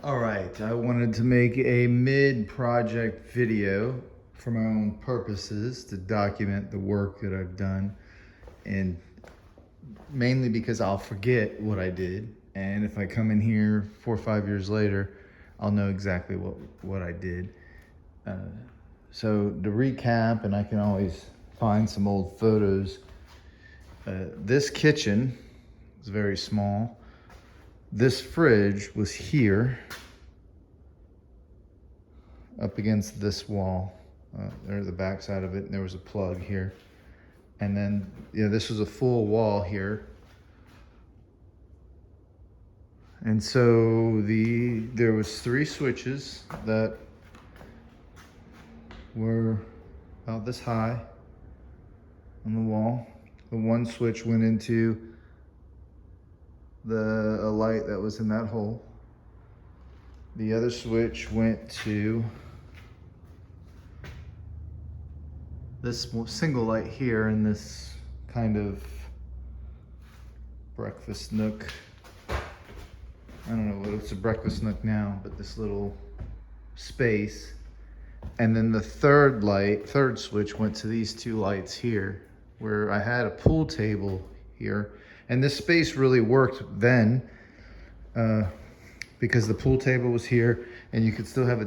All right, I wanted to make a mid-project video for my own purposes to document the work that I've done, and mainly because I'll forget what I did, and if I come in here 4 or 5 years later, I'll know exactly what I did. Uh, so to recap, and I can always find some old photos, this kitchen is very small. This fridge was here up against this wall. There's the back side of it, and there was a plug here. And then, this was a full wall here. And so there was 3 switches that were about this high on the wall. The one switch went into a light that was in that hole. The other switch went to this single light here in this kind of breakfast nook. I don't know what it's a breakfast nook now, but this little space. And then the third switch went to these 2 lights here, where I had a pool table here. And this space really worked then, because the pool table was here, and you could still have a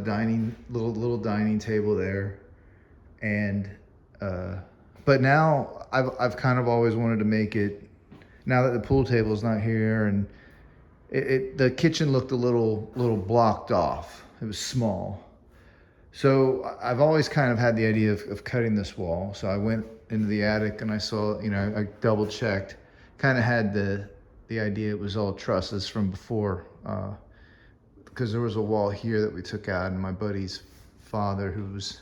little dining table there. And but now I've kind of always wanted to make it, now that the pool table is not here, and the kitchen looked a little blocked off. It was small. So I've always kind of had the idea of cutting this wall. So I went into the attic and I saw, I double checked, kind of had the idea it was all trusses from before, because there was a wall here that we took out, and my buddy's father, who was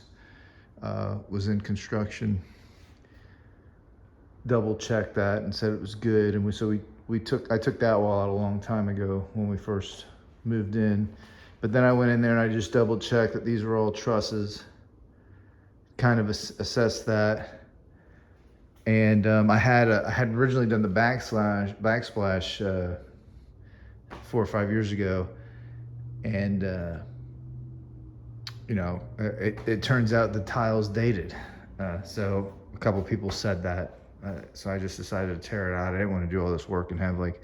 in construction, double checked that and said it was good. And I took that wall out a long time ago when we first moved in. But then I went in there and I just double checked that these were all trusses, kind of assessed that. And I had originally done the backsplash 4 or 5 years ago, and it turns out the tile's dated. So a couple people said that, so I just decided to tear it out. I didn't want to do all this work and have like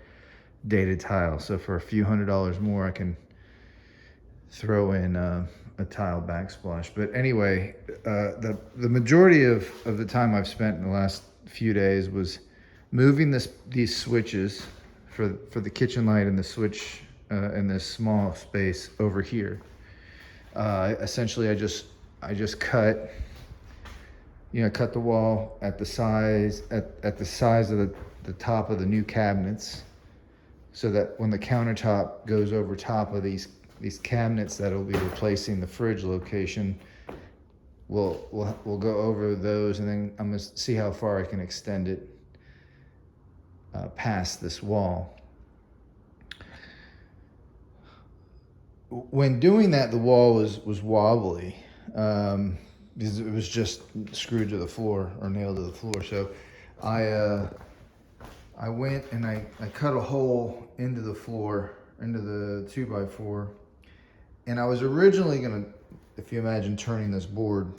dated tile. So for a few $100s more, I can throw in a tile backsplash. But anyway, the majority of the time I've spent in the last few days was moving these switches for the kitchen light and the switch in this small space over here. Essentially, I just cut the wall at the size of the top of the new cabinets, so that when the countertop goes over top of these cabinets that'll be replacing the fridge location, we'll go over those, and then I'm gonna see how far I can extend it past this wall. When doing that, the wall was wobbly, because it was just screwed to the floor or nailed to the floor. So I went and I cut a hole into the floor, into the 2x4. And I was originally gonna, if you imagine turning this board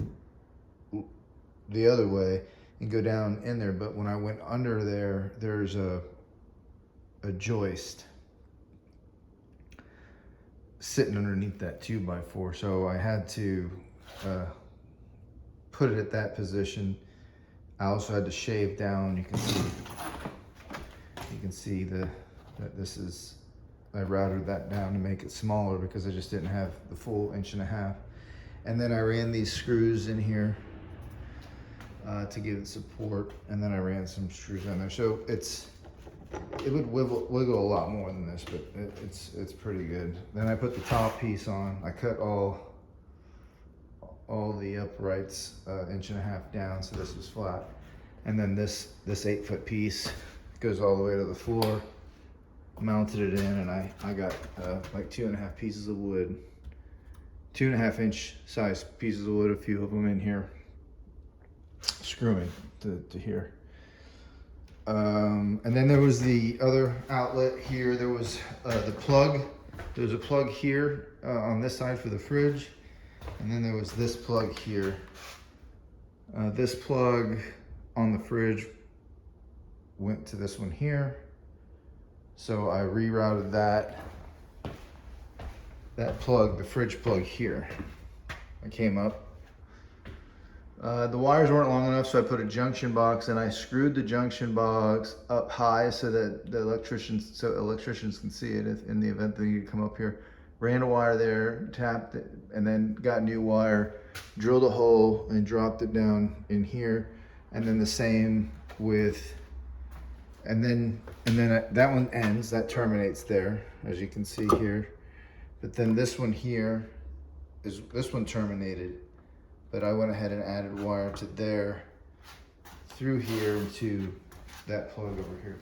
the other way and go down in there, but when I went under there, there's a joist sitting underneath that 2x4. So I had to put it at that position. I also had to shave down. You can see that this is, I routed that down to make it smaller because I just didn't have the full 1.5 inches. And then I ran these screws in here to give it support, and then I ran some screws on there. So it would wiggle a lot more than this, but it's pretty good. Then I put the top piece on. I cut all the uprights 1.5 inches down, so this was flat. And then this 8-foot piece goes all the way to the floor. Mounted it in, and I got like 2.5 pieces of wood, 2.5 inch size pieces of wood, a few of them in here, screwing to here. And then there was the other outlet here. There was the plug There's a plug here on this side for the fridge, and then there was this plug here. This plug on the fridge went to this one here, so I rerouted that plug, the fridge plug here. I came up. The wires weren't long enough, so I put a junction box, and I screwed the junction box up high so that electricians can see it if, in the event they need to come up here. Ran a wire there, tapped it, and then got new wire, drilled a hole, and dropped it down in here. And then the same with, and then that one ends, that terminates there, as you can see here. But then this one here this one terminated. But I went ahead and added wire to there, through here to that plug over here.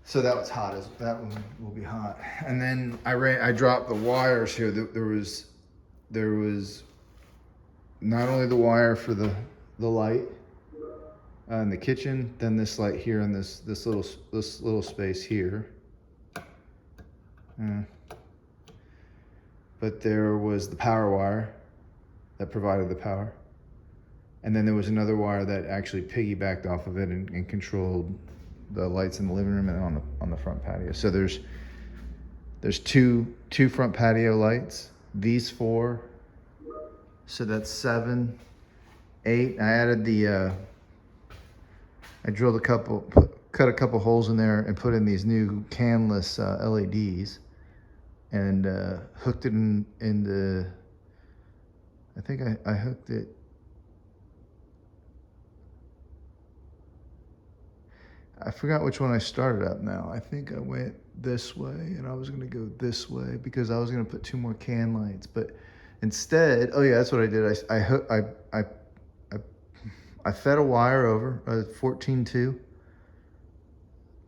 So that was hot, that one will be hot. And then I dropped the wires here. There was not only the wire for the light in the kitchen, then this light here and this little space here. But there was the power wire that provided the power. And then there was another wire that actually piggybacked off of it and controlled the lights in the living room and on the front patio. So there's two front patio lights, these 4. So that's 7, 8. I added I drilled cut a couple holes in there and put in these new canless LEDs. And hooked it into, I think I hooked it, I forgot which one I started up now. I think I went this way, and I was gonna go this way because I was gonna put 2 more can lights, but instead, oh yeah, that's what I did. I fed a wire over, a 14-2.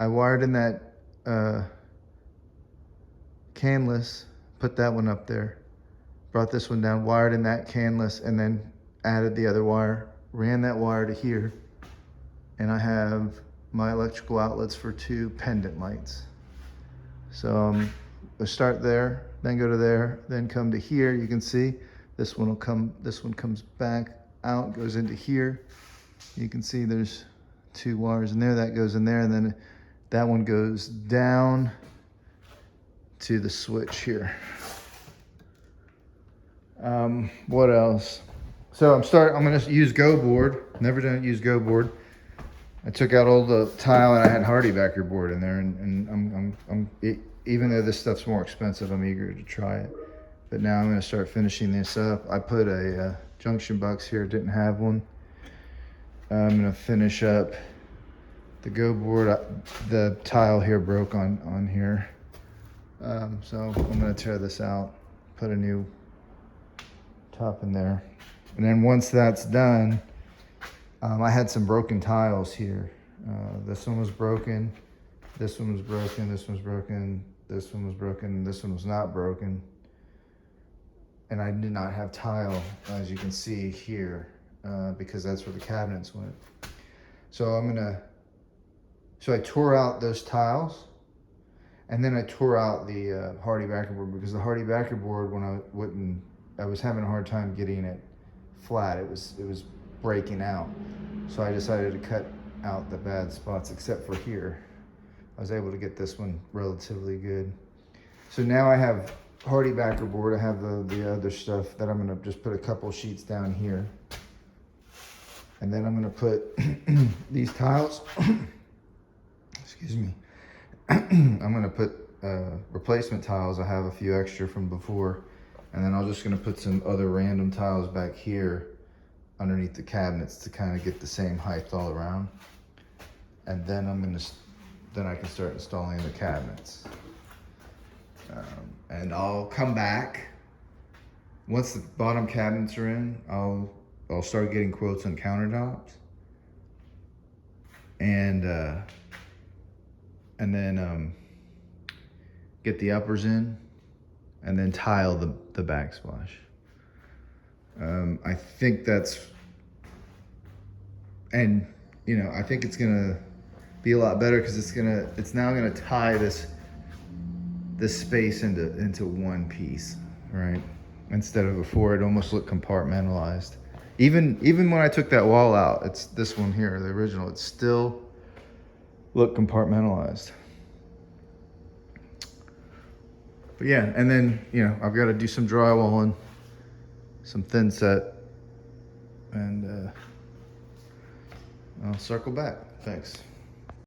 I wired in that canless, put that one up there, brought this one down, wired in that canless, and then added the other wire, ran that wire to here, and I have my electrical outlets for 2 pendant lights. So we'll start there, then go to there, then come to here. You can see this one comes back out, goes into here. You can see there's 2 wires in there, that goes in there, and then that one goes down to the switch here. What else? So I'm gonna use goboard. Never done use goboard. I took out all the tile and I had hardy backer board in there, and even though this stuff's more expensive, I'm eager to try it. But now I'm gonna start finishing this up. I put a junction box here, didn't have one. I'm gonna finish up the goboard. The tile here broke on here. So I'm gonna tear this out, put a new top in there. And then once that's done, I had some broken tiles here. This one was broken, this one was broken, this one was broken, this one was broken, this one was not broken. And I did not have tile, as you can see here, because that's where the cabinets went. So I tore out those tiles. And then I tore out the hardy backer board, because the hardy backer board, when I was having a hard time getting it flat. It was breaking out. So I decided to cut out the bad spots, except for here. I was able to get this one relatively good. So now I have hardy backer board. I have the other stuff that I'm gonna just put a couple sheets down here. And then I'm gonna put these tiles, excuse me. I'm gonna put replacement tiles. I have a few extra from before, and then I'm just gonna put some other random tiles back here underneath the cabinets to kind of get the same height all around. And then then I can start installing the cabinets. And I'll come back once the bottom cabinets are in. I'll start getting quotes on countertops, and then get the uppers in, and then tile the backsplash. I think that's, and I think it's gonna be a lot better, because it's now gonna tie this the space into one piece, right? Instead of before, it almost looked compartmentalized. Even when I took that wall out, it's this one here, the original, it still looked compartmentalized. But yeah, and then, you know, I've got to do some drywalling, some thin set, and I'll circle back. Thanks.